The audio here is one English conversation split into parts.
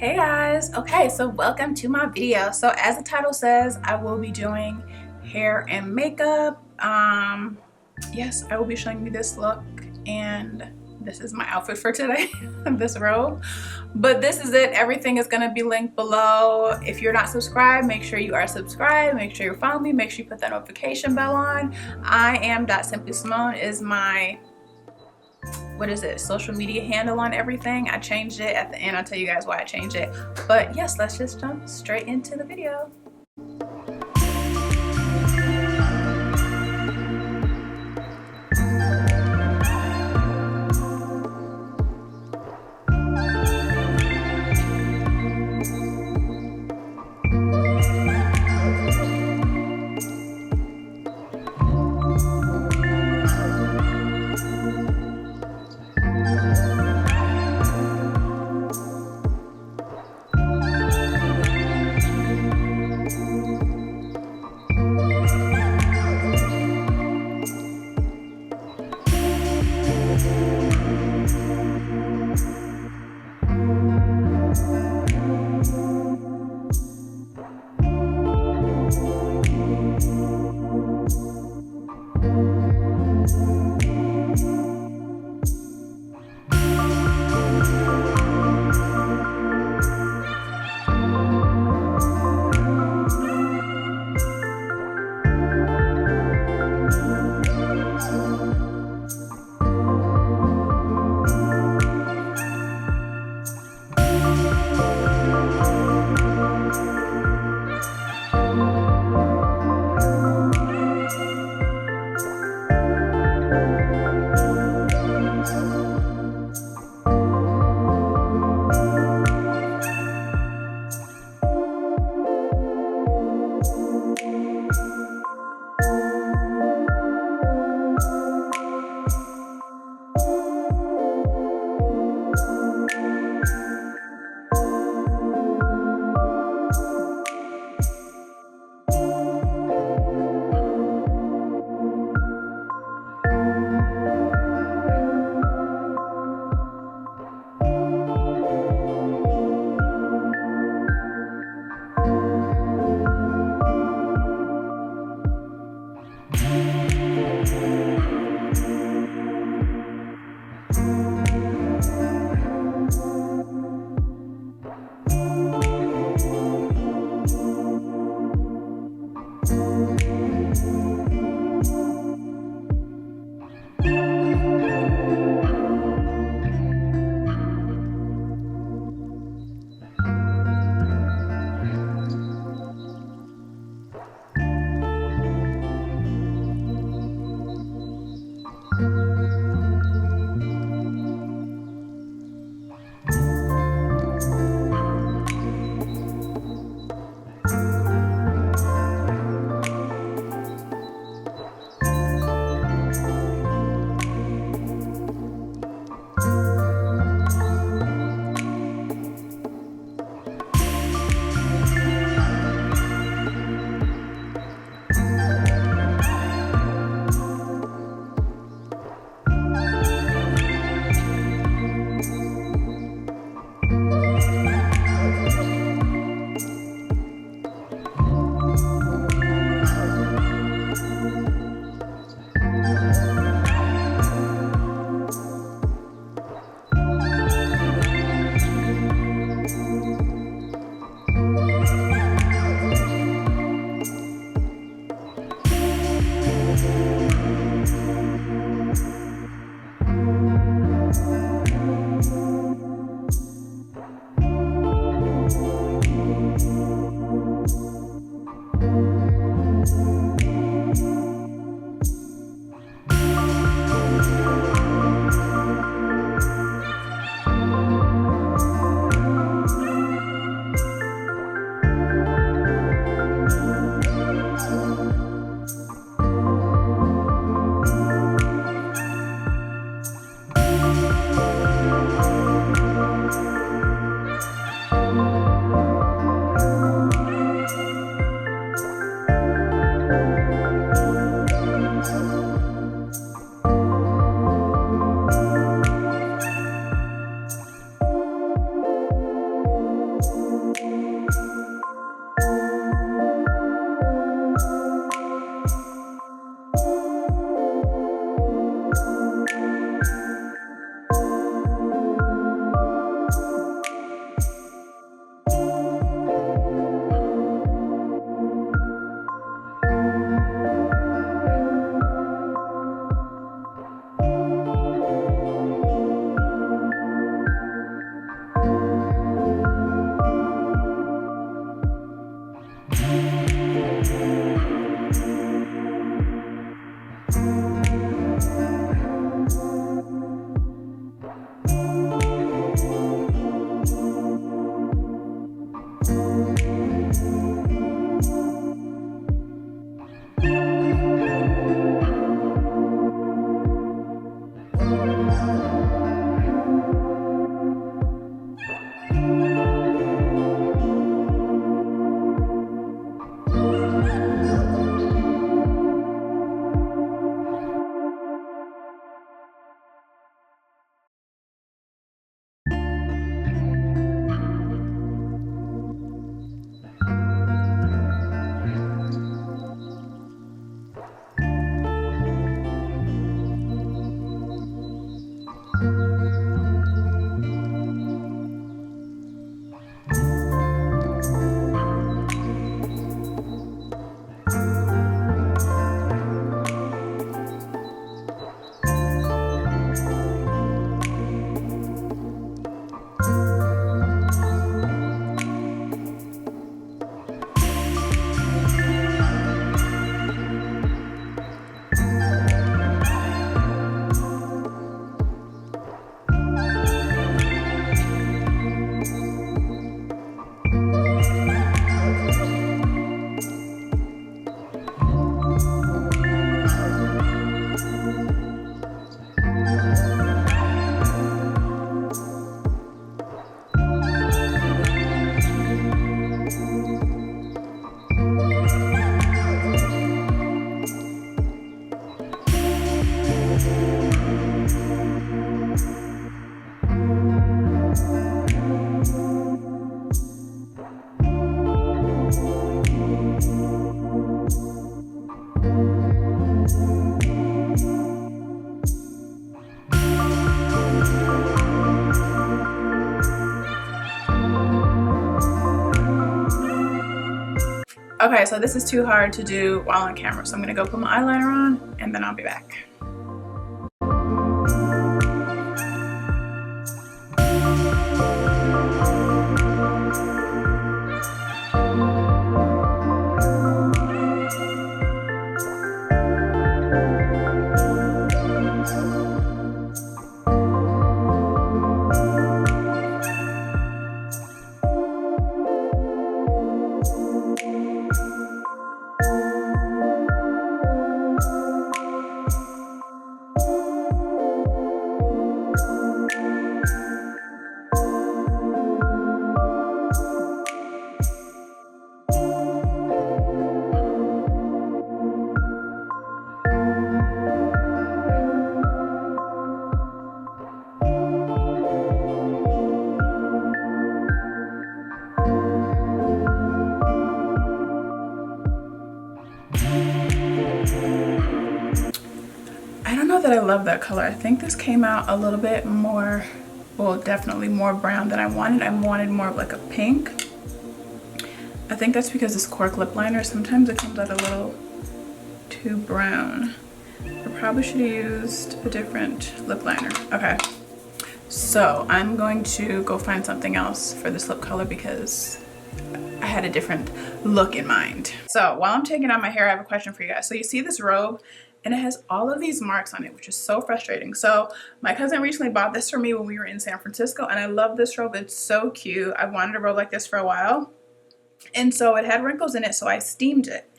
Hey guys, okay, so welcome to my video. So as the title says, I will be doing hair and makeup. Yes, I will be showing you this look, and this is my outfit for today. This robe, but this is it. Everything is going to be linked below. If you're not subscribed, make sure you are subscribed, make sure you follow me, make sure you put that notification bell on. iam.simplysimone is my social media handle on everything. I changed it at the end. I'll tell you guys why I changed it, but yes, let's just jump straight into the video. Okay, so this is too hard to do while on camera, so I'm gonna go put my eyeliner on and then I'll be back. I don't know that I love that color. I think this came out a little bit more, well, definitely more brown than I wanted. I wanted more of like a pink. I think that's because this cork lip liner, sometimes it comes out a little too brown. I probably should have used a different lip liner. Okay, so I'm going to go find something else for this lip color because I had a different look in mind. So while I'm taking out my hair, I have a question for you guys. So you see this robe and it has all of these marks on it, which is so frustrating. So my cousin recently bought this for me when we were in San Francisco, and I love this robe. It's so cute. I've wanted a robe like this for a while. And so it had wrinkles in it, so I steamed it.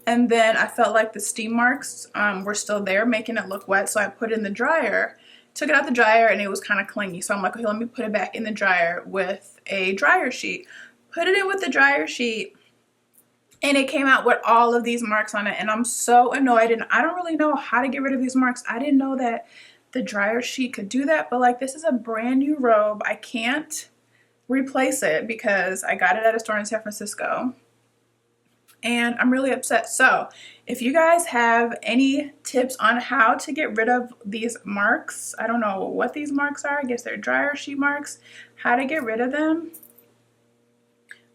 And then I felt like the steam marks were still there, making it look wet. So I put it in the dryer, took it out the dryer, and it was kind of clingy. So I'm like, okay, let me put it back in the dryer with a dryer sheet. Put it in with the dryer sheet, and it came out with all of these marks on it. And I'm so annoyed, and I don't really know how to get rid of these marks. I didn't know that the dryer sheet could do that, but like, this is a brand new robe. I can't replace it because I got it at a store in San Francisco, and I'm really upset. So if you guys have any tips on how to get rid of these marks, I don't know what these marks are. I guess they're dryer sheet marks. How to get rid of them,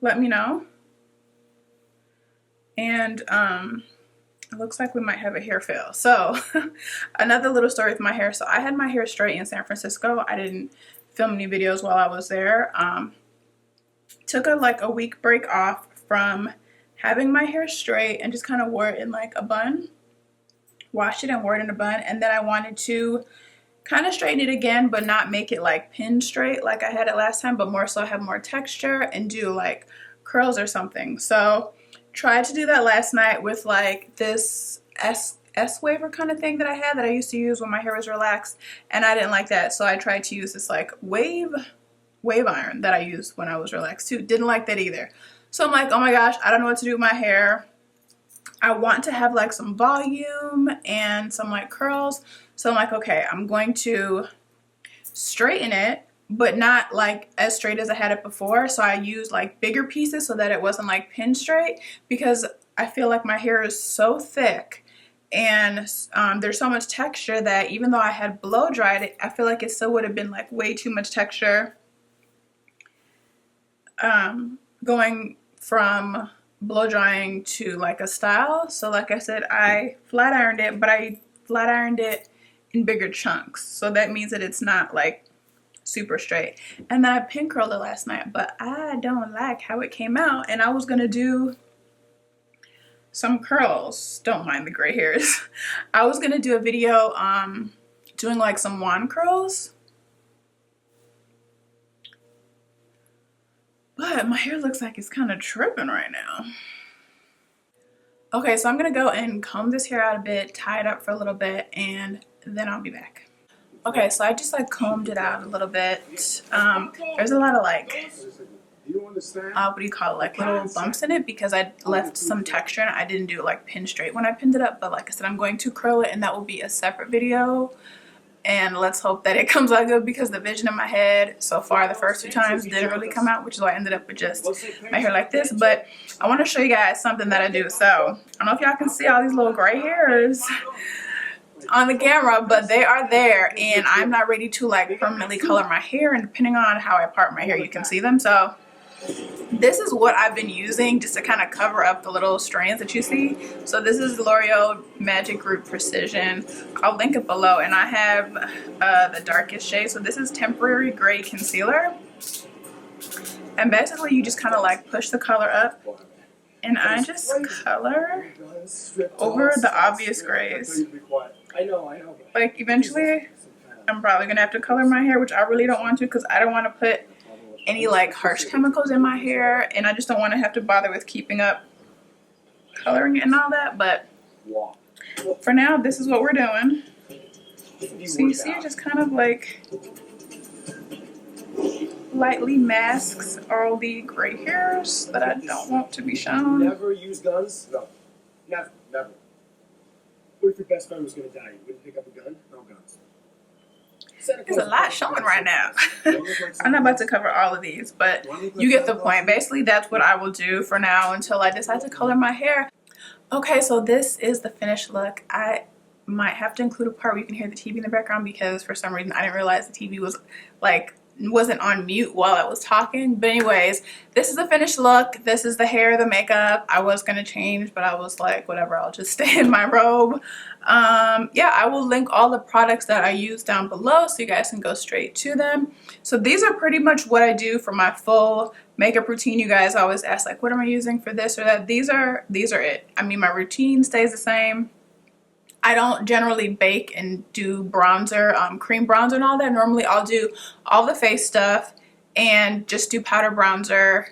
let me know. And it looks like we might have a hair fail. So another little story with my hair. So I had my hair straight in San Francisco. I didn't film any videos while I was there. Took a week break off from having my hair straight and just kind of wore it in like a bun. Washed it and wore it in a bun. And then I wanted to kind of straighten it again, but not make it like pin straight like I had it last time, but more so have more texture and do like curls or something. So tried to do that last night with like this S-waver kind of thing that I had that I used to use when my hair was relaxed, and I didn't like that. So I tried to use this like wave iron that I used when I was relaxed too. Didn't like that either. So I'm like, oh my gosh, I don't know what to do with my hair. I want to have like some volume and some like curls. So I'm like, okay, I'm going to straighten it, but not like as straight as I had it before. So I used like bigger pieces so that it wasn't like pin straight, because I feel like my hair is so thick and there's so much texture that even though I had blow dried it, I feel like it still would have been like way too much texture going from blow drying to like a style. So like I said, I flat ironed it, but I flat ironed it in bigger chunks. So that means that it's not like super straight. And then I pin curled it last night, but I don't like how it came out, and I was gonna do some curls. Don't mind the gray hairs. I was gonna do a video doing like some wand curls, but my hair looks like it's kind of tripping right now. Okay, so I'm gonna go and comb this hair out a bit, tie it up for a little bit, and then I'll be back. Okay, so I just like combed it out a little bit. There's a lot of like, what do you call it, like little bumps in it, because I left some texture and I didn't do it like pin straight when I pinned it up. But like I said, I'm going to curl it, and that will be a separate video. And let's hope that it comes out good, because the vision in my head so far the first 2 times didn't really come out, which is why I ended up with just my hair like this. But I want to show you guys something that I do. So I don't know if y'all can see all these little gray hairs on the camera, but they are there, and I'm not ready to like permanently color my hair, and depending on how I part my hair, you can see them. So This is what I've been using just to kind of cover up the little strands that you see. So this is L'Oreal Magic Group Precision. I'll link it below, and I have the darkest shade. So this is Temporary Gray Concealer. And basically you just kind of like push the color up, and I just color over the obvious grays. Like eventually I'm probably gonna have to color my hair, which I really don't want to, because I don't want to put any like harsh chemicals in my hair, and I just don't want to have to bother with keeping up coloring it and all that. But for now, this is what we're doing. So you see it just kind of like lightly masks all the gray hairs that I don't want to be shown. Never use guns? No. Never. Never. What if your best friend was going to die? You wouldn't pick up a gun? No guns. There's a lot showing right now. I'm not about to cover all of these, but you get the point. Basically, that's what I will do for now until I decide to color my hair. Okay, so this is the finished look. I might have to include a part where you can hear the TV in the background, because for some reason I didn't realize the TV was wasn't on mute while I was talking. But anyways, this is the finished look. This is the hair, the makeup. I was gonna change, but I was like, whatever, I'll just stay in my robe. Yeah, I will link all the products that I use down below so you guys can go straight to them. So these are pretty much what I do for my full makeup routine. You guys always ask like, what am I using for this or that? These are it. I mean, my routine stays the same. I don't generally bake and do bronzer, cream bronzer and all that. Normally I'll do all the face stuff and just do powder bronzer,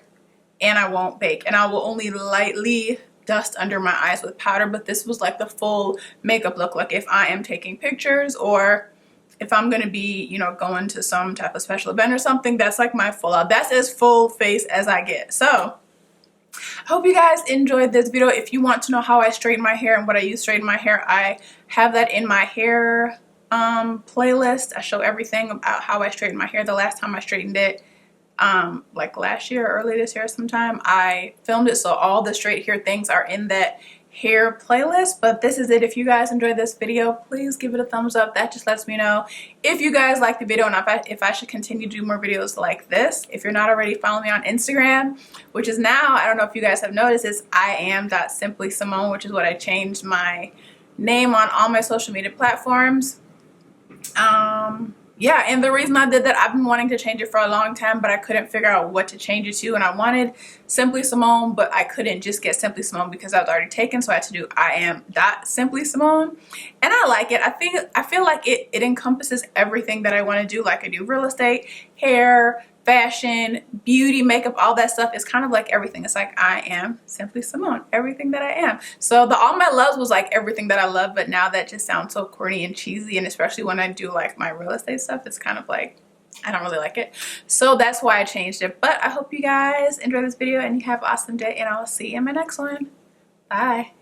and I won't bake, and I will only lightly dust under my eyes with powder. But this was like the full makeup look. Like if I am taking pictures, or if I'm gonna be, you know, going to some type of special event or something, that's like my full out. That's as full face as I get. So I hope you guys enjoyed this video. If you want to know how I straighten my hair and what I use to straighten my hair, I have that in my hair playlist. I show everything about how I straighten my hair. The last time I straightened it, like last year or early this year sometime, I filmed it, so all the straight hair things are in that hair playlist. But this is it. If you guys enjoyed this video, please give it a thumbs up. That just lets me know if you guys like the video and if I should continue to do more videos like this. If you're not already following me on Instagram, which is now, I don't know if you guys have noticed, it's iam.simplysimone, which is what I changed my name on all my social media platforms. Yeah, and the reason I did that, I've been wanting to change it for a long time, but I couldn't figure out what to change it to. And I wanted Simply Simone, but I couldn't just get Simply Simone because I was already taken, so I had to do iam.simplysimone. And I like it. I feel like it encompasses everything that I want to do. Like I do real estate, hair, fashion, beauty, makeup, all that stuff. It's kind of like everything. It's like I am Simply Simone, everything that I am. So the All My Loves was like everything that I love, but now that just sounds so corny and cheesy, and especially when I do like my real estate stuff, it's kind of like, I don't really like it. So that's why I changed it. But I hope you guys enjoy this video and you have an awesome day, and I'll see you in my next one. Bye.